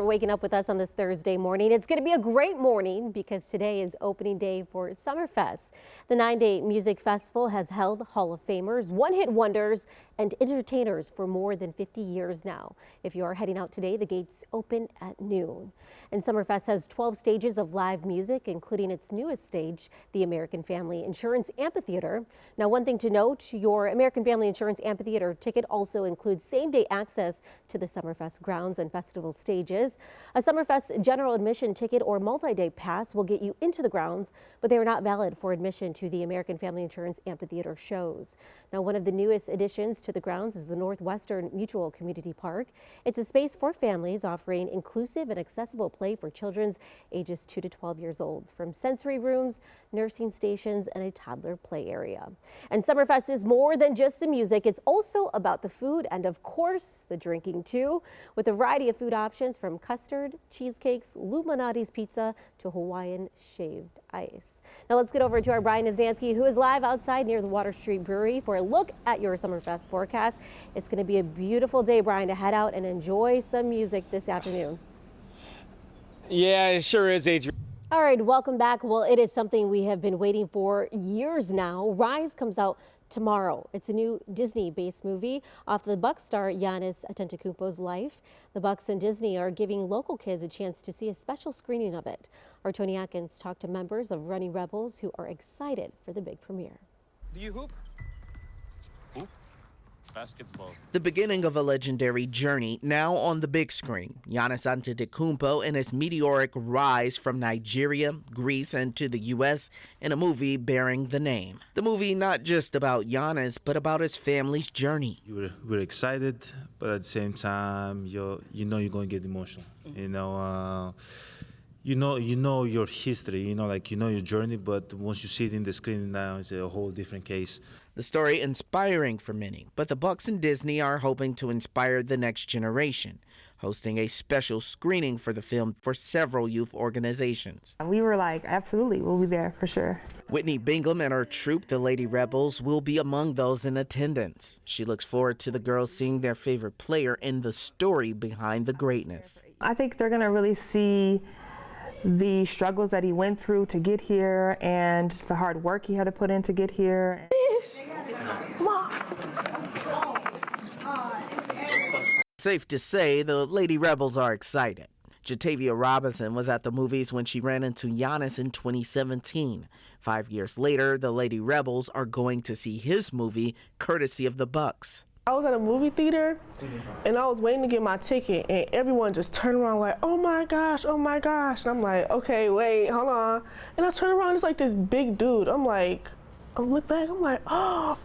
For waking up with us on this Thursday morning. It's going to be a great morning because today is opening day for Summerfest. The 9-day music festival has held Hall of Famers, one-hit wonders, and entertainers for more than 50 years now. If you are heading out today, the gates open at noon. And Summerfest has 12 stages of live music, including its newest stage, the American Family Insurance Amphitheater. Now, one thing to note, your American Family Insurance Amphitheater ticket also includes same-day access to the Summerfest grounds and festival stages. A Summerfest general admission ticket or multi-day pass will get you into the grounds, but they are not valid for admission to the American Family Insurance Amphitheater shows. Now, one of the newest additions to the grounds is the Northwestern Mutual Community Park. It's a space for families offering inclusive and accessible play for children ages 2 to 12 years old, from sensory rooms, nursing stations, and a toddler play area. And Summerfest is more than just the music. It's also about the food and, of course, the drinking too, with a variety of food options from custard, cheesecakes, Luminati's pizza to Hawaiian shaved ice. Now let's get over to our Brian Nazansky, who is live outside near the Water Street Brewery for a look at your Summerfest forecast. It's going to be a beautiful day, Brian, to head out and enjoy some music this afternoon. Yeah, it sure is, Adrian. All right, welcome back. Well, it is something we have been waiting for years now. Rise comes out tomorrow. It's a new Disney-based movie off the Bucks star Giannis Antetokounmpo's life. The Bucks and Disney are giving local kids a chance to see a special screening of it. Our Tony Atkins talked to members of Running Rebels who are excited for the big premiere. Do you hoop? Hoop? Basketball. The beginning of a legendary journey now on the big screen. Giannis Antetokounmpo and his meteoric rise from Nigeria, Greece, and to the U.S. in a movie bearing the name. The movie not just about Giannis, but about his family's journey. We're excited, but at the same time, you know you're going to get emotional. You know your history, you know your journey, but once you see it in the screen now, it's a whole different case. The story inspiring for many, but the Bucks and Disney are hoping to inspire the next generation, hosting a special screening for the film for several youth organizations. We were like, absolutely, we'll be there for sure. Whitney Bingham and her troupe, the Lady Rebels, will be among those in attendance. She looks forward to the girls seeing their favorite player and the story behind the greatness. I think they're going to really see the struggles that he went through to get here and the hard work he had to put in to get here. Safe to say, the Lady Rebels are excited. Jatavia Robinson was at the movies when she ran into Giannis in 2017. 5 years later, the Lady Rebels are going to see his movie, courtesy of the Bucks. I was at a movie theater and I was waiting to get my ticket and everyone just turned around like, oh my gosh. And I'm like, okay, wait, hold on. And I turn around, it's like this big dude. I'm like, I look back, I'm like, oh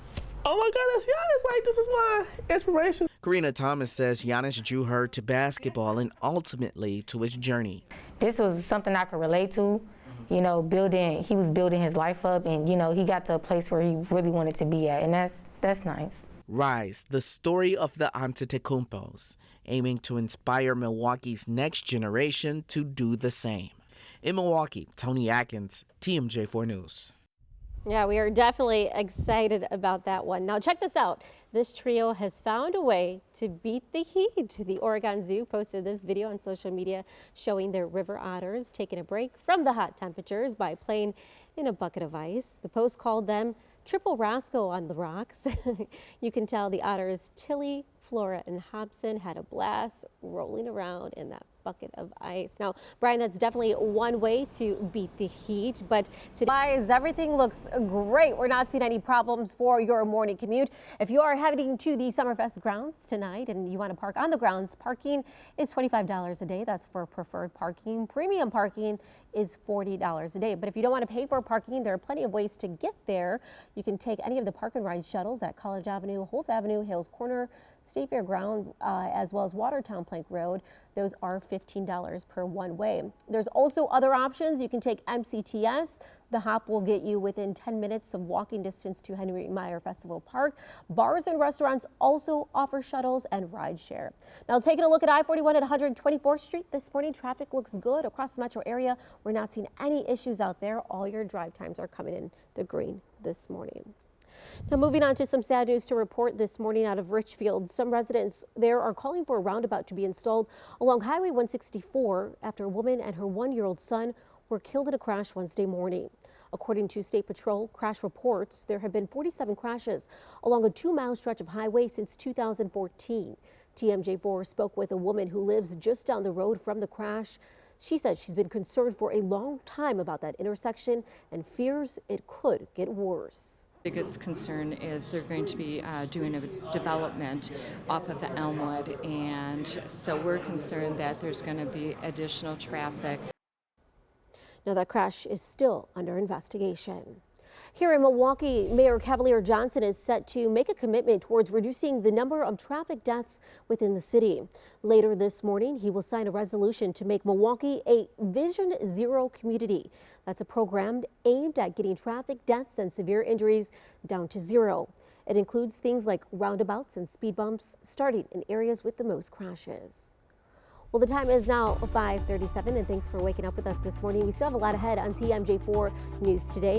my God, that's Giannis. Like, this is my inspiration. Karina Thomas says Giannis drew her to basketball and ultimately to his journey. This was something I could relate to. You know, he was building his life up and, you know, he got to a place where he really wanted to be at. And that's nice. Rise, the story of the Antetokounmpos, aiming to inspire Milwaukee's next generation to do the same. In Milwaukee, Tony Atkins, TMJ4 News. Yeah, we are definitely excited about that one. Now check this out. This trio has found a way to beat the heat. The Oregon Zoo posted this video on social media showing their river otters taking a break from the hot temperatures by playing in a bucket of ice. The post called them Triple Rascal on the rocks. You can tell the otters Tilly, Flora, and Hobson had a blast rolling around in that bucket of ice. Now, Brian, that's definitely one way to beat the heat, but today everything looks great. We're not seeing any problems for your morning commute. If you are heading to the Summerfest grounds tonight and you want to park on the grounds, parking is $25 a day. That's for preferred parking. Premium parking is $40 a day. But if you don't want to pay for parking, there are plenty of ways to get there. You can take any of the park and ride shuttles at College Avenue, Holt Avenue, Hills Corner, State Fairground, as well as Watertown Plank Road. Those are $15 per one way. There's also other options. You can take MCTS. The hop will get you within 10 minutes of walking distance to Henry Meyer Festival Park. Bars and restaurants also offer shuttles and ride share. Now taking a look at I-41 at 124th Street this morning, traffic looks good across the metro area. We're not seeing any issues out there. All your drive times are coming in the green this morning. Now moving on to some sad news to report this morning out of Richfield. Some residents there are calling for a roundabout to be installed along Highway 164 after a woman and her 1-year-old son were killed in a crash Wednesday morning. According to State Patrol crash reports, there have been 47 crashes along a 2-mile stretch of highway since 2014. TMJ4 spoke with a woman who lives just down the road from the crash. She said she's been concerned for a long time about that intersection and fears it could get worse. Biggest concern is they're going to be doing a development off of the Elmwood, and so we're concerned that there's going to be additional traffic. Now that crash is still under investigation. Here in Milwaukee, Mayor Cavalier Johnson is set to make a commitment towards reducing the number of traffic deaths within the city. Later this morning, he will sign a resolution to make Milwaukee a Vision Zero community. That's a program aimed at getting traffic deaths and severe injuries down to zero. It includes things like roundabouts and speed bumps, starting in areas with the most crashes. Well, the time is now 5:37, and thanks for waking up with us this morning. We still have a lot ahead on TMJ4 News Today.